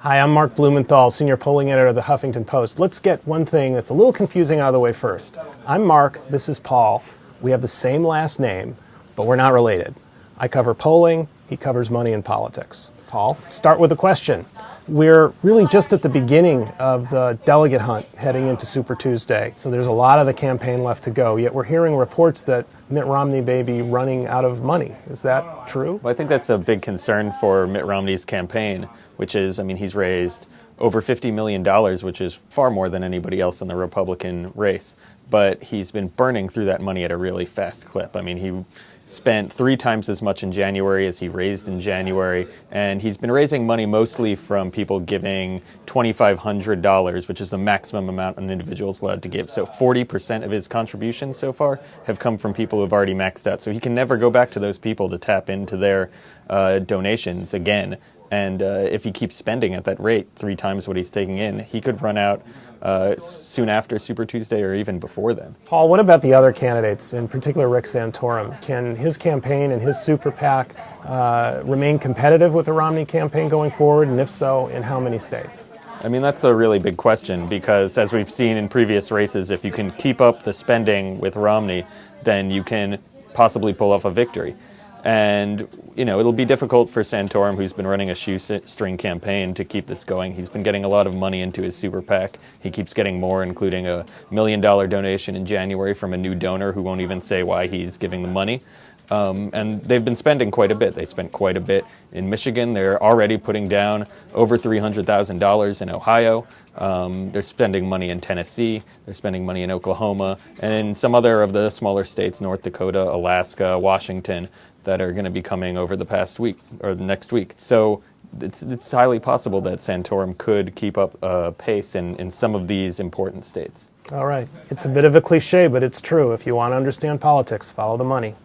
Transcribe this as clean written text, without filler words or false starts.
Hi, I'm Mark Blumenthal, Senior Polling Editor of the Huffington Post. Let's get one thing that's a little confusing out of the way first. I'm Mark, this is Paul. We have the same last name, but we're not related. I cover polling, he covers money and politics. Paul, start with a question. We're really just at the beginning of the delegate hunt heading into Super Tuesday, so there's a lot of the campaign left to go, yet we're hearing reports that Mitt Romney may be running out of money. Is that true? Well, I think that's a big concern for Mitt Romney's campaign, which is, he's raised over $50 million, which is far more than anybody else in the Republican race. But he's been burning through that money at a really fast clip. He spent 3 times as much in January as he raised in January, and he's been raising money mostly from people giving $2,500, which is the maximum amount an individual is allowed to give. So 40% of his contributions so far have come from people who have already maxed out. So he can never go back to those people to tap into their donations again. And if he keeps spending at that rate, 3 times what he's taking in, he could run out soon after Super Tuesday or even before then. Paul, what about the other candidates, in particular Rick Santorum? Can his campaign and his super PAC remain competitive with the Romney campaign going forward? And if so, in how many states? That's a really big question because, as we've seen in previous races, if you can keep up the spending with Romney, then you can possibly pull off a victory. And, it'll be difficult for Santorum, who's been running a shoestring campaign, to keep this going. He's been getting a lot of money into his super PAC. He keeps getting more, including a $1 million donation in January from a new donor who won't even say why he's giving the money. And they've been spending quite a bit. They spent quite a bit in Michigan. They're already putting down over $300,000 in Ohio. They're spending money in Tennessee. They're spending money in Oklahoma. And in some other of the smaller states, North Dakota, Alaska, Washington, that are going to be coming over the past week or the next week. So it's highly possible that Santorum could keep up pace in some of these important states. All right. It's a bit of a cliche, but it's true. If you want to understand politics, follow the money.